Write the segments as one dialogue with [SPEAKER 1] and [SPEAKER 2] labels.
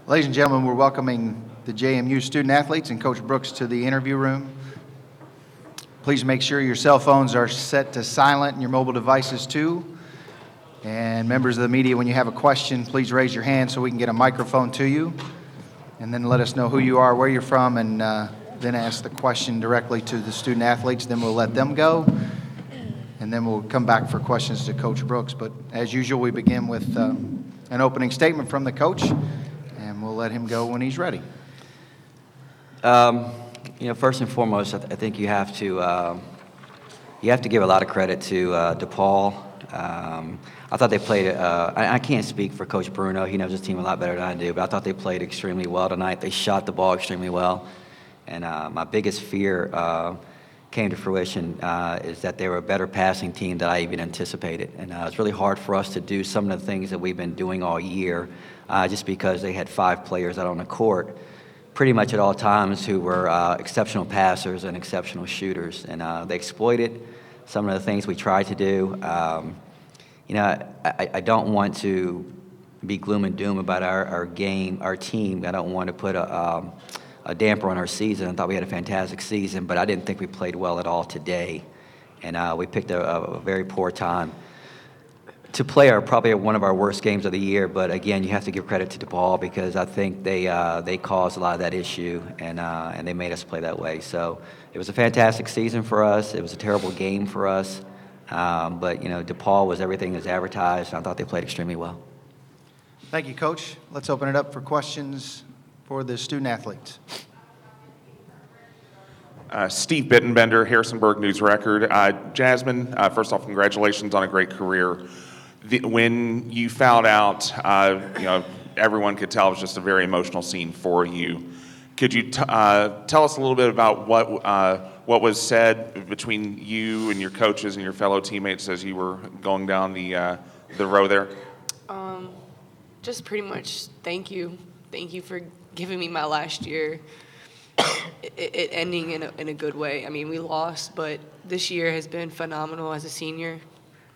[SPEAKER 1] Ladies and gentlemen, we're welcoming the JMU student athletes and Coach Brooks to the interview room. Please make sure your cell phones are set to silent and your mobile devices too. And members of the media, when you have a question, please raise your hand so we can get a microphone to you. And then let us know who you are, where you're from, and then ask the question directly to the student athletes. Then we'll let them go. And then we'll come back for questions to Coach Brooks. But as usual, we begin with an opening statement from the coach. And we'll let him go when he's ready.
[SPEAKER 2] First and foremost, I think you have to give a lot of credit to DePaul. I thought they played. I can't speak for Coach Bruno. He knows his team a lot better than I do. But I thought they played extremely well tonight. They shot the ball extremely well. And my biggest fear came to fruition is that they were a better passing team than I even anticipated. And it's really hard for us to do some of the things that we've been doing all year. Just because they had 5 players out on the court pretty much at all times who were exceptional passers and exceptional shooters. And they exploited some of the things we tried to do. I don't want to be gloom and doom about our game, our team. I don't want to put a damper on our season. I thought we had a fantastic season, but I didn't think we played well at all today. And we picked a very poor time to play probably one of our worst games of the year. But again, you have to give credit to DePaul because I think they caused a lot of that issue and they made us play that way. So it was a fantastic season for us. It was a terrible game for us. But DePaul was everything as advertised, and I thought they played extremely well.
[SPEAKER 1] Thank you, Coach. Let's open it up for questions for the student athletes.
[SPEAKER 3] Steve Bittenbender, Harrisonburg News Record. Jazmon, first off, congratulations on a great career. When you found out, everyone could tell it was just a very emotional scene for you. Could you tell us a little bit about what was said between you and your coaches and your fellow teammates as you were going down the row there?
[SPEAKER 4] Just pretty much thank you. Thank you for giving me my last year. It ending in a good way. I mean, we lost, but this year has been phenomenal as a senior.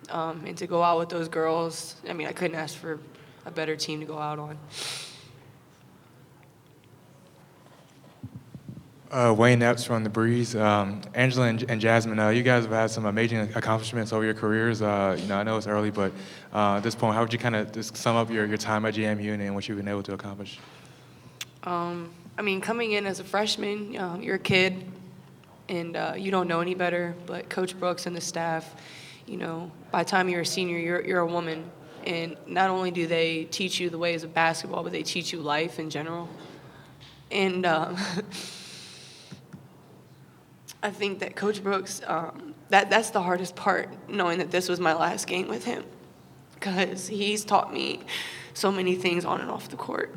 [SPEAKER 4] And to go out with those girls, I mean, I couldn't ask for a better team to go out on.
[SPEAKER 5] Wayne Epps from The Breeze. Angela and Jazmon, you guys have had some amazing accomplishments over your careers. I know it's early, but at this point, how would you kind of just sum up your time at JMU and what you've been able to accomplish?
[SPEAKER 4] Coming in as a freshman, you're a kid, and you don't know any better. But Coach Brooks and the staff, by the time you're a senior, you're a woman. And not only do they teach you the ways of basketball, but they teach you life in general. And I think that Coach Brooks, that's the hardest part, knowing that this was my last game with him, because he's taught me so many things on and off the court.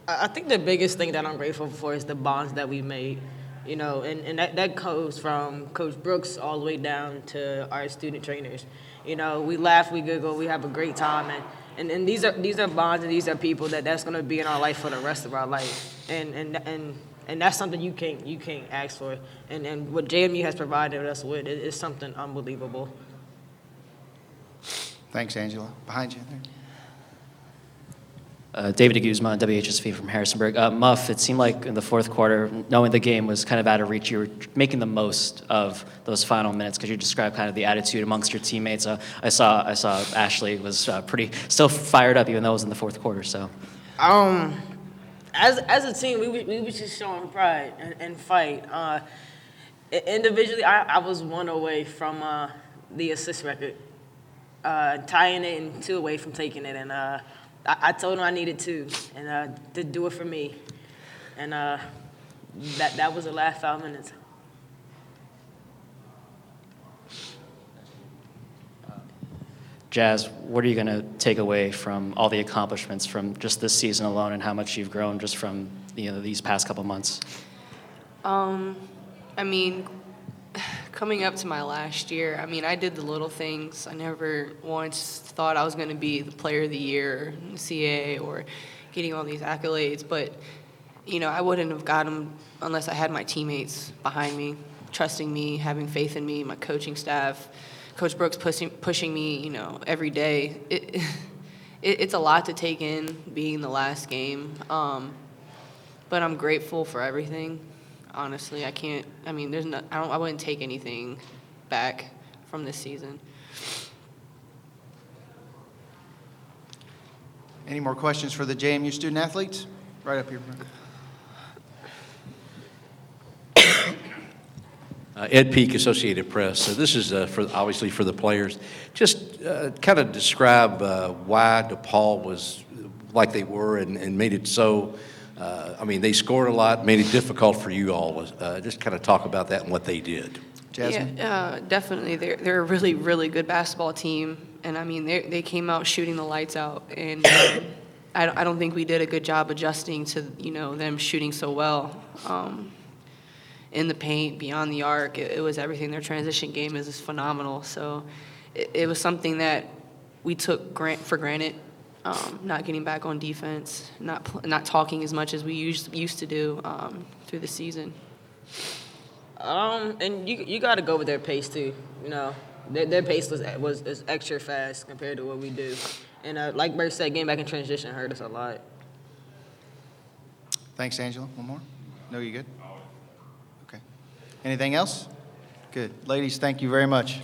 [SPEAKER 6] I think the biggest thing that I'm grateful for is the bonds that we made, and that goes from Coach Brooks all the way down to our student trainers. We laugh, we giggle, we have a great time, and these are bonds and these are people that's going to be in our life for the rest of our life, and that's something you can't ask for, and what JMU has provided us with is something unbelievable.
[SPEAKER 1] Thanks, Angela. Behind you there.
[SPEAKER 7] David Guzman, WHSV from Harrisonburg. Muff, it seemed like in the fourth quarter, knowing the game was kind of out of reach, you were making the most of those final minutes. Could you describe kind of the attitude amongst your teammates? I saw Ashley was pretty still fired up, even though it was in the fourth quarter. So,
[SPEAKER 6] as a team, we was just showing pride and fight. Individually, I was 1 away from the assist record, tying it and 2 away from taking it, and I told him I needed 2, and to do it for me, and that was the last 5 minutes.
[SPEAKER 7] Jazz, what are you going to take away from all the accomplishments from just this season alone, and how much you've grown just from these past couple months?
[SPEAKER 4] Coming up to my last year, I did the little things. I never once thought I was going to be the player of the year, the CAA, or getting all these accolades. But, I wouldn't have got them unless I had my teammates behind me, trusting me, having faith in me, my coaching staff, Coach Brooks pushing me, every day. it's a lot to take in being the last game. But I'm grateful for everything. Honestly, I wouldn't take anything back from this season.
[SPEAKER 1] Any more questions for the JMU student athletes? Right up here.
[SPEAKER 8] Ed Peak, Associated Press. So this is obviously for the players. Just kind of describe why DePaul was like they were and made it so. They scored a lot, made it difficult for you all. Just kind of talk about that and what they did.
[SPEAKER 1] Jazmon?
[SPEAKER 4] Yeah, definitely. They're a really, really good basketball team. And, they came out shooting the lights out. And I don't think we did a good job adjusting to, them shooting so well. In the paint, beyond the arc, it was everything. Their transition game is phenomenal. So it was something that we took for granted, not getting back on defense, not talking as much as we used to do through the season.
[SPEAKER 6] And you got to go with their pace too. Their pace was extra fast compared to what we do. And like Bert said, getting back in transition hurt us a lot.
[SPEAKER 1] Thanks, Angela. One more? No, you good? Okay. Anything else? Good. Ladies, thank you very much.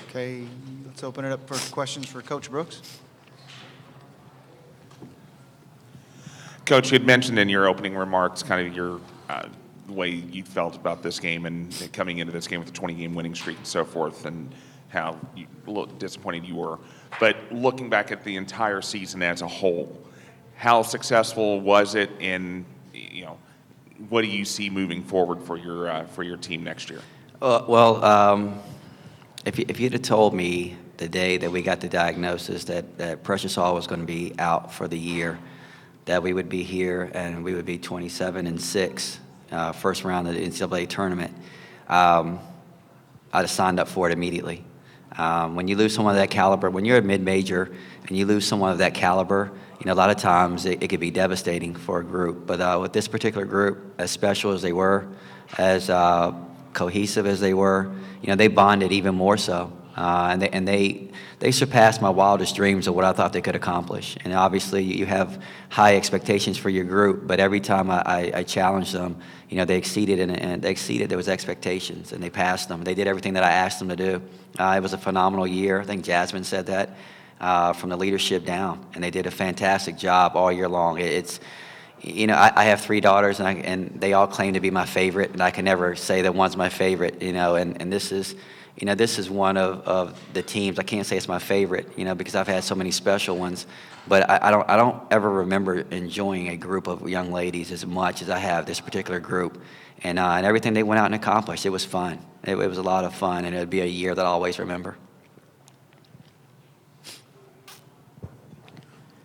[SPEAKER 1] Okay, let's open it up for questions for Coach Brooks.
[SPEAKER 3] Coach, you had mentioned in your opening remarks kind of your the way you felt about this game and coming into this game with a 20-game winning streak and so forth, and how disappointed you were. But looking back at the entire season as a whole, how successful was it? And what do you see moving forward for your team next year?
[SPEAKER 2] If you'd have told me the day that we got the diagnosis that Precious Hall was going to be out for the year, that we would be here and we would be 27-6, first round of the NCAA tournament, I'd have signed up for it immediately. When you lose someone of that caliber, when you're a mid-major and you lose someone of that caliber, a lot of times it could be devastating for a group. But with this particular group, as special as they were, as cohesive as they were, they bonded even more so. And they surpassed my wildest dreams of what I thought they could accomplish. And obviously, you have high expectations for your group, but every time I challenged them, they exceeded and they exceeded those expectations, and they passed them. They did everything that I asked them to do. It was a phenomenal year. I think Jazmon said that from the leadership down, and they did a fantastic job all year long. I have 3 daughters, and they all claim to be my favorite, and I can never say that one's my favorite. And this is. This is one of the teams. I can't say it's my favorite, because I've had so many special ones. But I don't ever remember enjoying a group of young ladies as much as I have this particular group. And everything they went out and accomplished, it was fun. It was a lot of fun, and it would be a year that I'll always remember.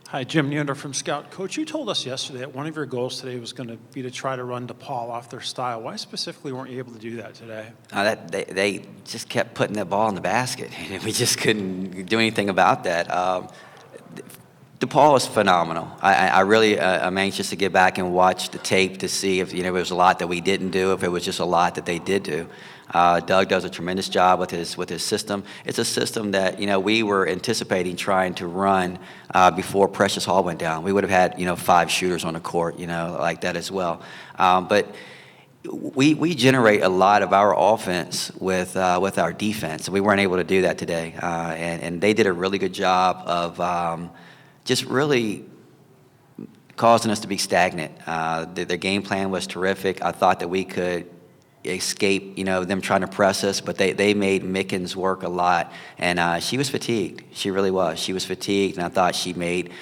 [SPEAKER 9] Hi, Jim Neander from Scout. Coach, you told us yesterday that one of your goals today was going to be to try to run DePaul off their style. Why specifically weren't you able to do that today?
[SPEAKER 2] They just kept putting that ball in the basket, and we just couldn't do anything about that. DePaul is phenomenal. I really am anxious to get back and watch the tape to see if there was a lot that we didn't do, if it was just a lot that they did do. Doug does a tremendous job with his system. It's a system that we were anticipating trying to run before Precious Hall went down. We would have had 5 shooters on the court, like that as well. But we generate a lot of our offense with our defense, and we weren't able to do that today. And they did a really good job of just really causing us to be stagnant. Their game plan was terrific. I thought that we could escape, them trying to press us, but they made Mickens work a lot, and she was fatigued. She really was. She was fatigued, and I thought she made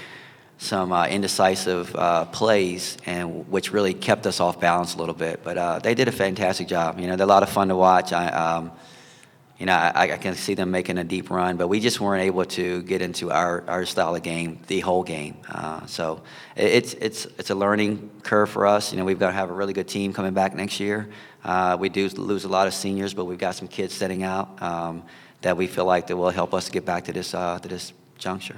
[SPEAKER 2] some indecisive plays, and which really kept us off balance a little bit. But they did a fantastic job. They're a lot of fun to watch. I can see them making a deep run, but we just weren't able to get into our style of game the whole game. So it's a learning curve for us. We've got to have a really good team coming back next year. We do lose a lot of seniors, but we've got some kids setting out that we feel like that will help us get back to this juncture.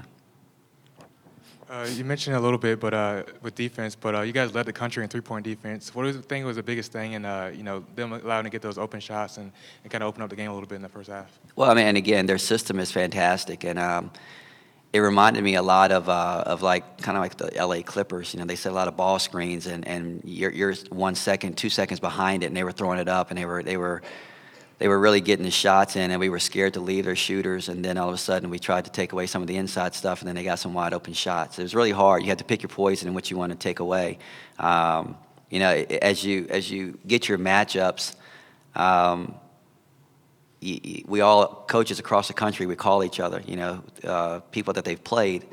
[SPEAKER 5] You mentioned it a little bit, but with defense, but you guys led the country in three-point defense. What do you think was the biggest thing in them allowing to get those open shots and kind of open up the game a little bit in the first half?
[SPEAKER 2] Well, I mean, and again, their system is fantastic, and it reminded me a lot of like kind of like the LA Clippers. They set a lot of ball screens, and you're 1 second, 2 seconds behind it, and they were throwing it up, and they were really getting the shots in, and we were scared to leave their shooters, and then all of a sudden we tried to take away some of the inside stuff, and then they got some wide open shots. It was really hard. You had to pick your poison and what you want to take away. As you get your matchups, we all, coaches across the country, we call each other, people that they've played,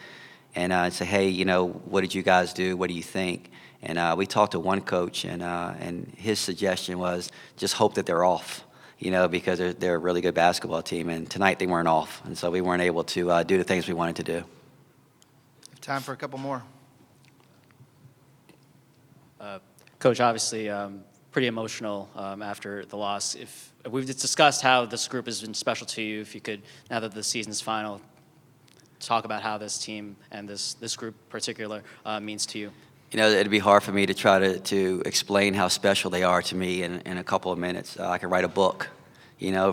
[SPEAKER 2] and say, hey, what did you guys do? What do you think? And we talked to one coach, and his suggestion was just hope that they're off. Because they're a really good basketball team, and tonight they weren't off, and so we weren't able to do the things we wanted to do.
[SPEAKER 1] Time for a couple more.
[SPEAKER 7] Coach, obviously pretty emotional after the loss. If we've discussed how this group has been special to you, if you could, now that the season's final, talk about how this team and this group in particular means to you.
[SPEAKER 2] It'd be hard for me to try to explain how special they are to me in a couple of minutes. I could write a book,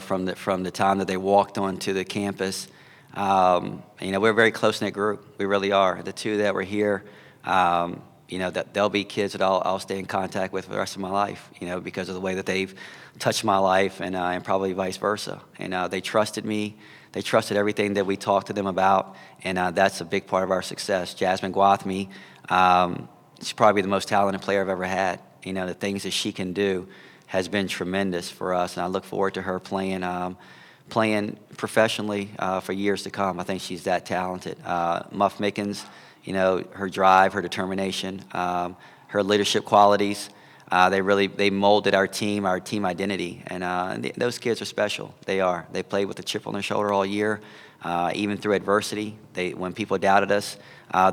[SPEAKER 2] from the time that they walked onto the campus. We're a very close-knit group. We really are. The two that were here, that they'll be kids that I'll stay in contact with for the rest of my life, because of the way that they've touched my life, and probably vice versa. And they trusted me. They trusted everything that we talked to them about, and that's a big part of our success. Jazmon Gwathmey, she's probably the most talented player I've ever had. The things that she can do has been tremendous for us, and I look forward to her playing professionally for years to come. I think she's that talented. Mickens, her drive, her determination, her leadership qualities, they molded our team identity, and those kids are special. They are. They played with a chip on their shoulder all year, even through adversity. When people doubted us,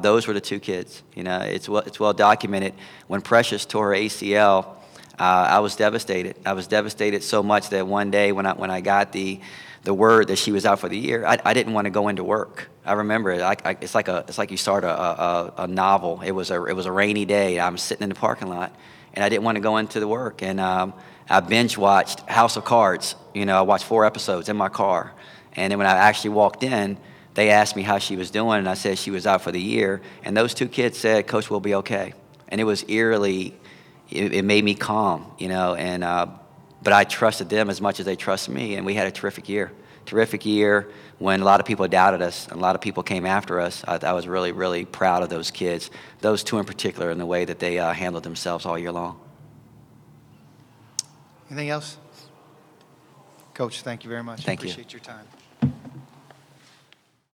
[SPEAKER 2] those were the two kids. It's well documented. When Precious tore her ACL, I was devastated. I was devastated so much that one day when I got the word that she was out for the year, I didn't want to go into work. I remember it. It's like you start a novel. It was a rainy day. I'm sitting in the parking lot, and I didn't want to go into the work. And I binge watched House of Cards. I watched 4 episodes in my car. And then when I actually walked in, they asked me how she was doing, and I said she was out for the year. And those two kids said, Coach, we'll be okay. And it was eerily, it made me calm, but I trusted them as much as they trusted me, and we had a terrific year. Terrific year when a lot of people doubted us, and a lot of people came after us. I was really, really proud of those kids, those two in particular, in the way that they handled themselves all year long.
[SPEAKER 1] Anything else? Coach, thank you very much.
[SPEAKER 2] Thank you.
[SPEAKER 1] Appreciate your time.